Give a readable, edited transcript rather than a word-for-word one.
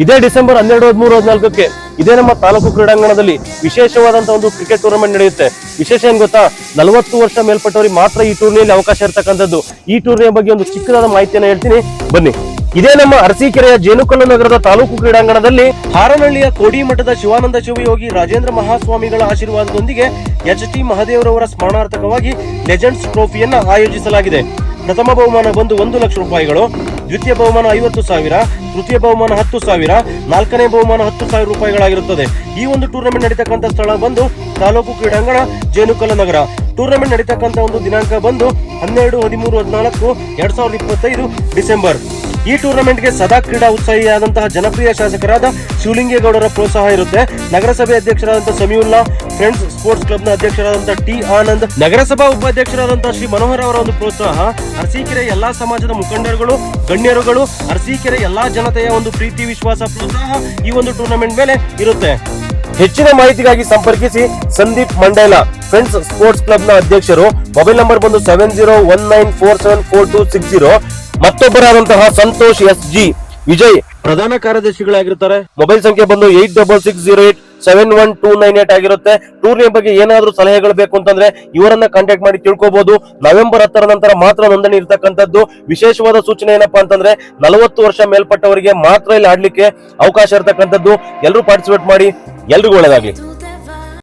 ಇದೇ ಡಿಸೆಂಬರ್ 12, 13, 14ಕ್ಕೆ ಇದೇ ನಮ್ಮ ತಾಲೂಕು ಕ್ರೀಡಾಂಗಣದಲ್ಲಿ ವಿಶೇಷವಾದಂತಹ ಒಂದು ಕ್ರಿಕೆಟ್ ಟೂರ್ನಮೆಂಟ್ ನಡೆಯುತ್ತೆ. ವಿಶೇಷ ಏನ್ ಗೊತ್ತಾ, 40 ವರ್ಷ ಮೇಲ್ಪಟ್ಟವರಿಗೆ ಮಾತ್ರ ಈ ಟೂರ್ನಿಯಲ್ಲಿ ಅವಕಾಶ ಇರತಕ್ಕಂಥದ್ದು. ಈ ಟೂರ್ನಿಯ ಬಗ್ಗೆ ಒಂದು ಚಿಕ್ಕದಾದ ಮಾಹಿತಿಯನ್ನು ಹೇಳ್ತೀನಿ, ಬನ್ನಿ. ಇದೇ ನಮ್ಮ ಅರಸೀಕೆರೆಯ ಜೇನುಕಲ್ಲು ನಗರದ ತಾಲೂಕು ಕ್ರೀಡಾಂಗಣದಲ್ಲಿ ಹಾರನಹಳ್ಳಿಯ ಕೋಡಿ ಮಠದ ಶಿವಾನಂದ ಶಿವಯೋಗಿ ರಾಜೇಂದ್ರ ಮಹಾಸ್ವಾಮಿಗಳ ಆಶೀರ್ವಾದದೊಂದಿಗೆ ಎಚ್.ಟಿ. ಮಹದೇವರವರ ಸ್ಮರಣಾರ್ಥಕವಾಗಿ ಲೆಜೆಂಡ್ಸ್ ಟ್ರೋಫಿಯನ್ನ ಆಯೋಜಿಸಲಾಗಿದೆ. ಪ್ರಥಮ ಬಹುಮಾನ ಬಂದು 1 ಲಕ್ಷ ರೂಪಾಯಿಗಳು, ದ್ವಿತೀಯ ಬಹುಮಾನ 50,000, ತೃತೀಯ ಬಹುಮಾನ 10,000, ನಾಲ್ಕನೇ ಬಹುಮಾನ 10,000 ರೂಪಾಯಿಗಳಾಗಿರುತ್ತದೆ. ಈ ಒಂದು ಟೂರ್ನಮೆಂಟ್ ನಡೀತಕ್ಕಂಥ ಸ್ಥಳ ಬಂದು ತಾಲೂಕು ಕ್ರೀಡಾಂಗಣ ಜೇನುಕಲ್ಲು ನಗರ. ಟೂರ್ನಮೆಂಟ್ ನಡೀತಕ್ಕಂಥ ಒಂದು ದಿನಾಂಕ ಬಂದು 12, 13, 14, 2025 ಡಿಸೆಂಬರ್. ಈ ಟೂರ್ನಮೆಂಟ್ಗೆ ಸದಾ ಕ್ರೀಡಾ ಉತ್ಸಾಹಿಯಾದಂತಹ ಜನಪ್ರಿಯ ಶಾಸಕರಾದ ಶಿವಲಿಂಗೇಗೌಡರ ಪ್ರೋತ್ಸಾಹ ಇರುತ್ತೆ. ನಗರಸಭೆ ಅಧ್ಯಕ್ಷರಾದಂತಹ ಸಮೀವುಲ್ಲಾ, ಫ್ರೆಂಡ್ಸ್ ಸ್ಪೋರ್ಟ್ಸ್ ಕ್ಲಬ್ನ ಅಧ್ಯಕ್ಷರಾದಂತಹ ಟಿ ಆನಂದ್, ನಗರಸಭಾ ಉಪಾಧ್ಯಕ್ಷರಾದಂತಹ ಶ್ರೀ ಮನೋಹರ್ ಅವರ ಒಂದು ಪ್ರೋತ್ಸಾಹ, ಅರಸೀಕೆರೆ ಎಲ್ಲಾ ಸಮಾಜದ ಮುಖಂಡರುಗಳು, ಗಣ್ಯರುಗಳು, ಅರಸೀಕೆರೆ ಎಲ್ಲಾ ಜನತೆಯ ಒಂದು ಪ್ರೀತಿ, ವಿಶ್ವಾಸ, ಪ್ರೋತ್ಸಾಹ ಈ ಒಂದು ಟೂರ್ನಮೆಂಟ್ ಮೇಲೆ ಇರುತ್ತೆ. ಹೆಚ್ಚಿನ ಮಾಹಿತಿಗಾಗಿ ಸಂಪರ್ಕಿಸಿ ಸಂದೀಪ್ ಮಂಡೇಲಾ, ಫ್ರೆಂಡ್ಸ್ ಸ್ಪೋರ್ಟ್ಸ್ ಕ್ಲಬ್ನ ಅಧ್ಯಕ್ಷರು. ಮೊಬೈಲ್ ನಂಬರ್ ಬಂದು 7019474260. ಮತ್ತೊಬ್ಬರಾದಂತಹ ಸಂತೋಷ್ ಎಸ್.ಜಿ. ವಿಜಯ್ ಪ್ರಧಾನ ಕಾರ್ಯದರ್ಶಿಗಳಾಗಿರ್ತಾರೆ. ಮೊಬೈಲ್ ಸಂಖ್ಯೆ ಬಂದು 8660871298 ಆಗಿರುತ್ತೆ. ಟೂರ್ನಿಯ ಬಗ್ಗೆ ಏನಾದ್ರೂ ಸಲಹೆಗಳು ಬೇಕು ಅಂತಂದ್ರೆ ಇವರನ್ನ ಕಾಂಟ್ಯಾಕ್ಟ್ ಮಾಡಿ ತಿಳ್ಕೋಬಹುದು. ನವೆಂಬರ್ 10ರ ನಂತರ ಮಾತ್ರ ನೋಂದಣಿ ಇರತಕ್ಕಂಥದ್ದು. ವಿಶೇಷವಾದ ಸೂಚನೆ ಏನಪ್ಪಾ ಅಂತಂದ್ರೆ 40 ವರ್ಷ ಮೇಲ್ಪಟ್ಟವರಿಗೆ ಮಾತ್ರ ಇಲ್ಲಿ ಆಡ್ಲಿಕ್ಕೆ ಅವಕಾಶ ಇರತಕ್ಕಂಥದ್ದು. ಎಲ್ಲರೂ ಪಾರ್ಟಿಸಿಪೇಟ್ ಮಾಡಿ. ಎಲ್ರಿಗೂ ಒಳ್ಳೆಯದಾಗಲಿ.